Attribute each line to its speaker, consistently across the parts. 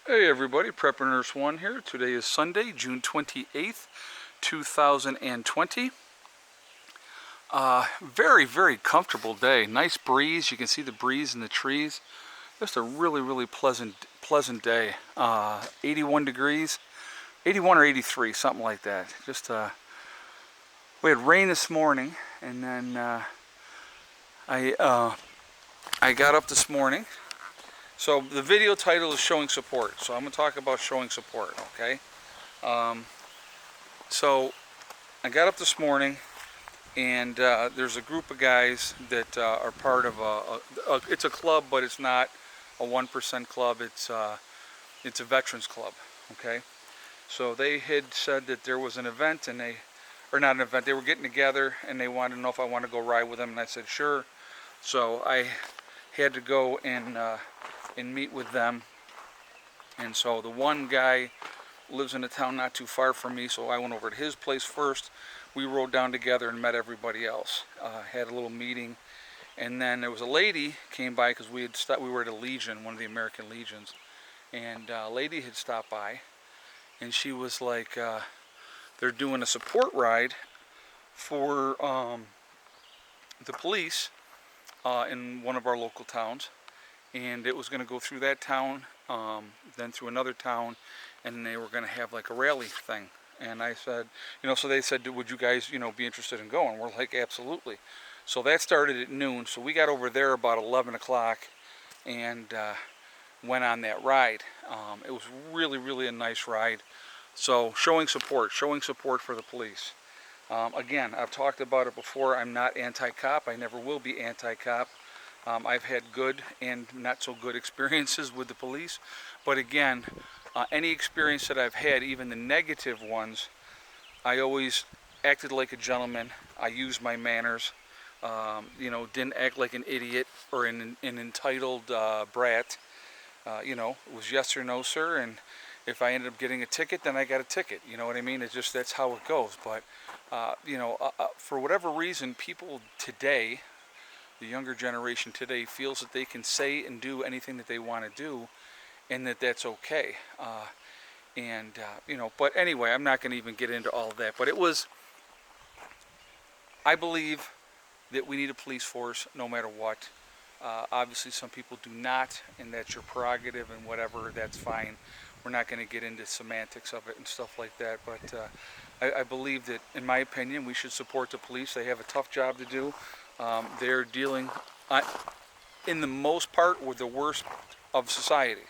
Speaker 1: Hey everybody, Prepper Nurse 1 here. Today is Sunday, June 28th, 2020. Very comfortable day. Nice breeze. You can see the breeze in the trees. Just a really pleasant day. 81 degrees, 81 or 83, something like that. We had rain this morning, and then I got up this morning. So the video title is showing support. So I'm going to talk about showing support, okay? So I got up this morning, and there's a group of guys that are part of it's a club, but it's not a 1% club. It's a veterans club, okay? So they had said that there was an event, and or not an event, they were getting together, and they wanted to know if I wanted to go ride with them, and I said sure. So I had to go and meet with them. And so the one guy lives in a town not too far from me, so I went over to his place first. We rode down together and met everybody else. Had a little meeting, and then there was a lady came by because we were at a Legion, one of the American Legions, and a lady had stopped by, and she was like, they're doing a support ride for the police in one of our local towns. And it was going to go through that town, then through another town, and they were going to have like a rally thing. And I said, so they said, would you guys, be interested in going? We're like, absolutely. So that started at noon. So we got over there about 11 o'clock and went on that ride. It was really a nice ride. So showing support for the police. Again, I've talked about it before. I'm not anti-cop. I never will be anti-cop. I've had good and not so good experiences with the police, but again, any experience that I've had, even the negative ones, I always acted like a gentleman. I used my manners, didn't act like an idiot or an entitled brat. It was yes or no, sir, and if I ended up getting a ticket, then I got a ticket. You know what I mean? It's just, that's how it goes. But, for whatever reason, people today, the younger generation today, feels that they can say and do anything that they want to do, and that's okay. But anyway, I'm not going to even get into all of that. But I believe that we need a police force no matter what. Obviously, some people do not, and that's your prerogative and whatever, that's fine. We're not going to get into semantics of it and stuff like that. But I believe that, in my opinion, we should support the police. They have a tough job to do. They're dealing, in the most part, with the worst of society.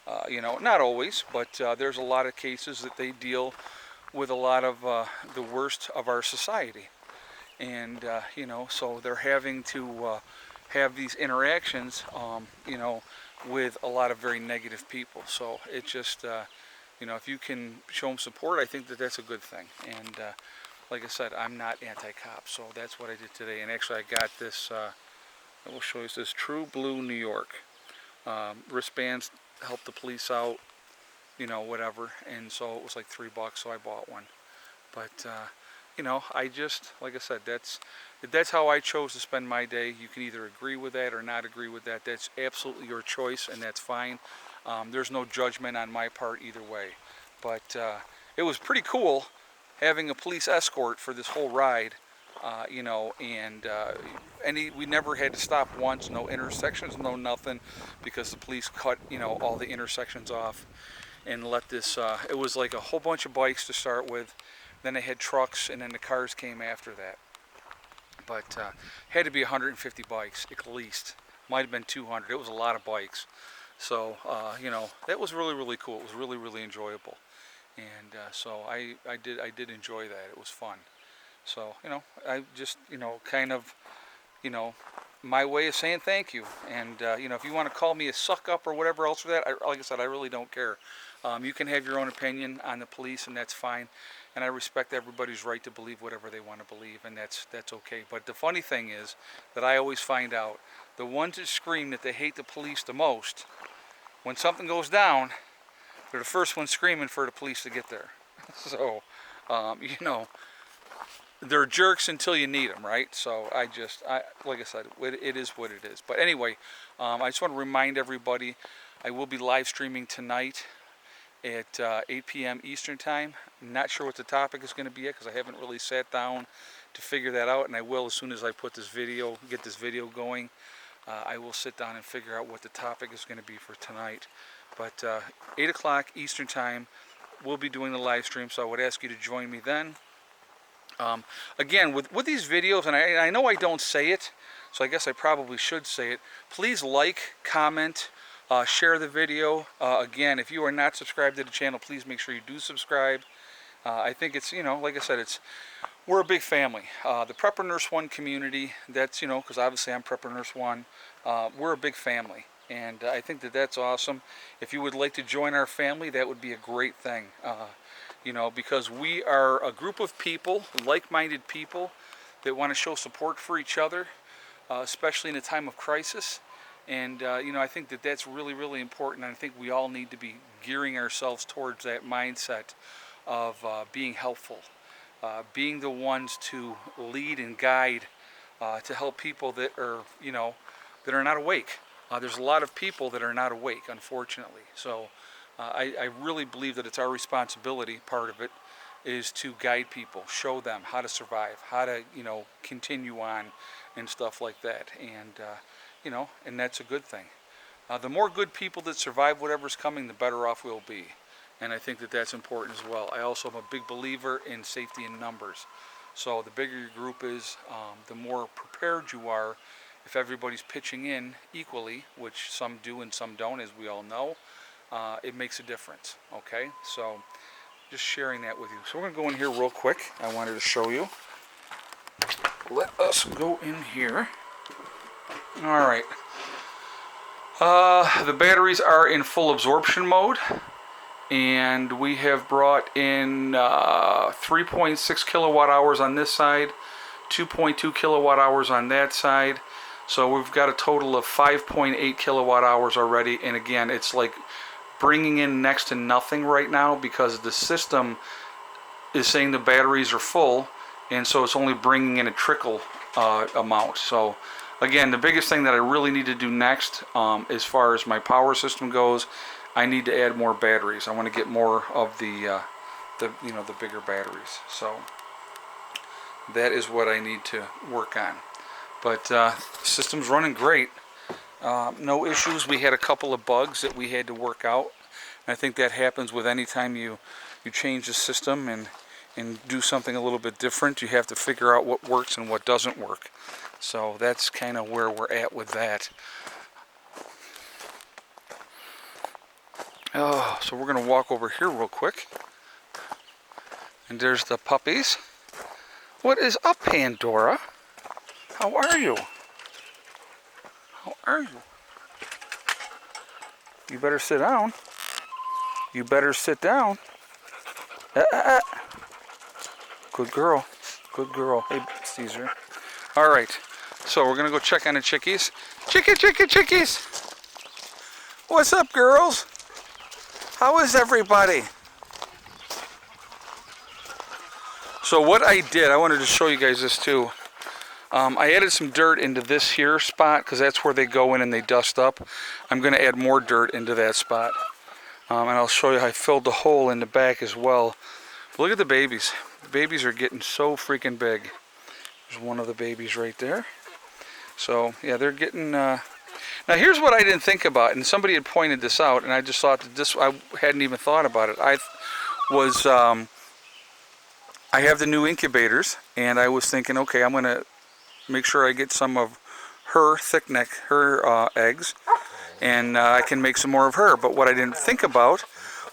Speaker 1: Not always, but there's a lot of cases that they deal with a lot of the worst of our society. And, so they're having to have these interactions, with a lot of very negative people. So it just, if you can show them support, I think that that's a good thing. And, like I said, I'm not anti-cop, so that's what I did today. And actually, I got this, I will show you this True Blue New York. Wristbands help the police out, whatever. And so it was like $3, so I bought one. But, I just, like I said, that's how I chose to spend my day. You can either agree with that or not agree with that. That's absolutely your choice, and that's fine. There's no judgment on my part either way. But it was pretty cool having a police escort for this whole ride, we never had to stop once, no intersections, no nothing, because the police cut, all the intersections off and let this, it was like a whole bunch of bikes to start with, then they had trucks, and then the cars came after that. But had to be 150 bikes at least, might have been 200, it was a lot of bikes. So, that was really cool. It was really enjoyable. And so I did enjoy that. It was fun. So, I just, kind of, my way of saying thank you. And, if you want to call me a suck up or whatever else for that, like I said, I really don't care. You can have your own opinion on the police, and that's fine. And I respect everybody's right to believe whatever they want to believe, and that's okay. But the funny thing is that I always find out, the ones that scream that they hate the police the most, when something goes down, they're the first ones screaming for the police to get there. So, they're jerks until you need them, right? So like I said, it is what it is. But anyway, I just want to remind everybody, I will be live streaming tonight at 8 p.m. Eastern Time. I'm not sure what the topic is going to be yet because I haven't really sat down to figure that out, and I will as soon as I put this video, get this video going. I will sit down and figure out what the topic is going to be for tonight. But 8 o'clock Eastern Time, we'll be doing the live stream, so I would ask you to join me then. Again, with these videos, and I know I don't say it, so I guess I probably should say it, please like, comment, share the video. Again, if you are not subscribed to the channel, please make sure you do subscribe. I think it's, like I said, we're a big family. The Prepper Nurse 1 community, that's, because obviously I'm Prepper Nurse 1, we're a big family. And I think that's awesome. If you would like to join our family, that would be a great thing. Because we are a group of people, like-minded people, that want to show support for each other, especially in a time of crisis. And, I think that's really, really important. And I think we all need to be gearing ourselves towards that mindset of being helpful, being the ones to lead and guide, to help people that are, that are not awake. There's a lot of people that are not awake, unfortunately. So I really believe that it's our responsibility, part of it, is to guide people, show them how to survive, how to, continue on and stuff like that. And, and that's a good thing. The more good people that survive whatever's coming, the better off we'll be. And I think that's important as well. I also am a big believer in safety in numbers. So the bigger your group is, the more prepared you are. If everybody's pitching in equally, which some do and some don't, as we all know, it makes a difference, okay? So just sharing that with you. So we're going to go in here real quick. I wanted to show you. Let us go in here. All right. The batteries are in full absorption mode, and we have brought in 3.6 kilowatt hours on this side, 2.2 kilowatt hours on that side. So we've got a total of 5.8 kilowatt hours already, and again, it's like bringing in next to nothing right now because the system is saying the batteries are full, and so it's only bringing in a trickle amount. So again, the biggest thing that I really need to do next, as far as my power system goes, I need to add more batteries. I want to get more of the bigger batteries. So that is what I need to work on. But the system's running great. No issues. We had a couple of bugs that we had to work out. And I think that happens with any time you change the system and do something a little bit different. You have to figure out what works and what doesn't work. So that's kind of where we're at with that. Oh, so we're going to walk over here real quick. And there's the puppies. What is up, Pandora? How are you? How are you? You better sit down. You better sit down. Good girl. Good girl. Hey, Caesar. All right. So we're going to go check on the chickies. Chickies. What's up, girls? How is everybody? So what I did, I wanted to show you guys this too. I added some dirt into this here spot because that's where they go in and they dust up. I'm going to add more dirt into that spot. And I'll show you how I filled the hole in the back as well. But look at the babies. The babies are getting so freaking big. There's one of the babies right there. So, yeah, they're getting... Now, here's what I didn't think about, and somebody had pointed this out, and I just thought that this... I hadn't even thought about it. I have the new incubators, and I was thinking, okay, I'm going to make sure I get some of her thick neck, her eggs, and I can make some more of her. But what I didn't think about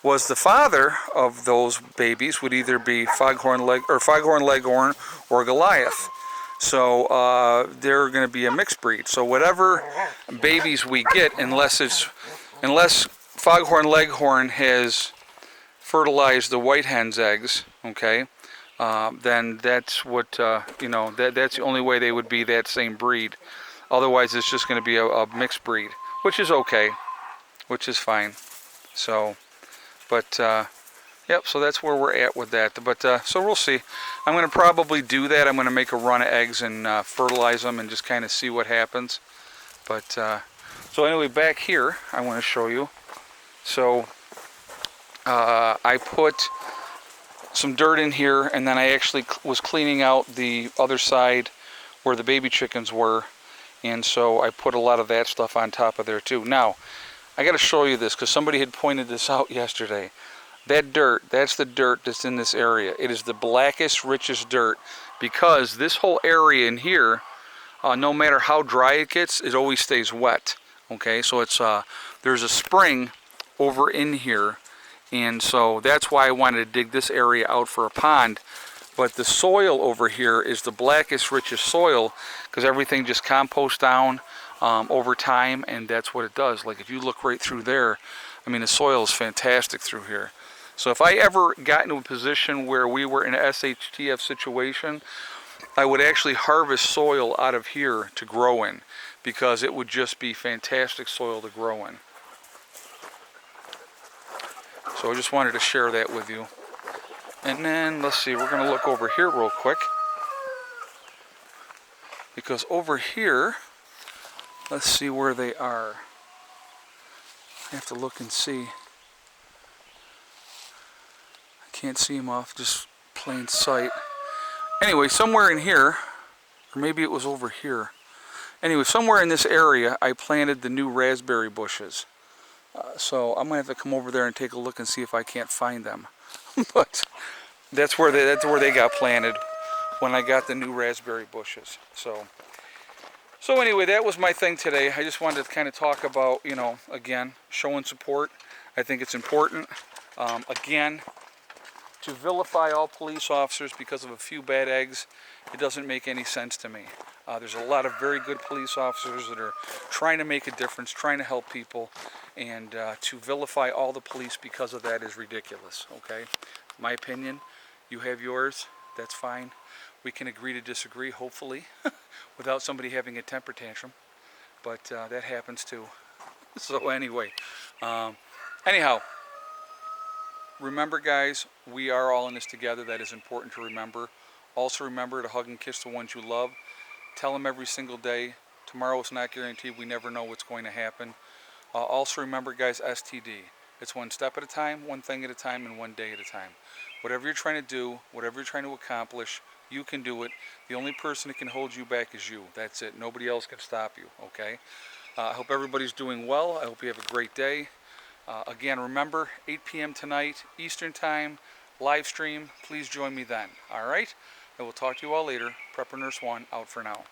Speaker 1: was the father of those babies would either be Foghorn Leghorn or Goliath. So they're going to be a mixed breed. So whatever babies we get, unless Foghorn Leghorn has fertilized the white hen's eggs, okay, then that's what that's the only way they would be that same breed. Otherwise, it's just going to be a mixed breed, which is okay, which is fine. So, but yep. So that's where we're at with that. But so we'll see. I'm going to probably do that. I'm going to make a run of eggs and fertilize them and just kind of see what happens. But So anyway, back here, I want to show you. So I put some dirt in here, and then I actually was cleaning out the other side where the baby chickens were, and so I put a lot of that stuff on top of there too. Now, I got to show you this because somebody had pointed this out yesterday. That dirt, that's the dirt that's in this area. It is the blackest, richest dirt because this whole area in here, no matter how dry it gets, it always stays wet. Okay, so it's there's a spring over in here, and so that's why I wanted to dig this area out for a pond. But the soil over here is the blackest, richest soil because everything just composts down over time, and that's what it does. Like if you look right through there, I mean the soil is fantastic through here. So if I ever got into a position where we were in an SHTF situation, I would actually harvest soil out of here to grow in because it would just be fantastic soil to grow in. So I just wanted to share that with you. And then, let's see, we're going to look over here real quick. Because over here, let's see where they are. I have to look and see. I can't see them off just plain sight. Anyway, somewhere in here, or maybe it was over here. Anyway, somewhere in this area, I planted the new raspberry bushes. So I'm going to have to come over there and take a look and see if I can't find them. But that's where they got planted when I got the new raspberry bushes. So anyway, that was my thing today. I just wanted to kind of talk about, you know, again, showing support. I think it's important. Again, to vilify all police officers because of a few bad eggs, it doesn't make any sense to me. There's a lot of very good police officers that are trying to make a difference, trying to help people, and to vilify all the police because of that is ridiculous, okay? My opinion, you have yours, that's fine. We can agree to disagree, hopefully, without somebody having a temper tantrum, but that happens too. So anyway, anyhow, remember guys, we are all in this together. That is important to remember. Also remember to hug and kiss the ones you love. Tell them every single day. Tomorrow is not guaranteed. We never know what's going to happen. Also remember guys, STD. It's one step at a time, one thing at a time, and one day at a time. Whatever you're trying to do, whatever you're trying to accomplish, you can do it. The only person that can hold you back is you. That's it. Nobody else can stop you, okay? I hope everybody's doing well. I hope you have a great day. Again, remember, 8 p.m. tonight, Eastern Time, live stream. Please join me then, all right? I will talk to you all later. Prepper Nurse 1 out for now.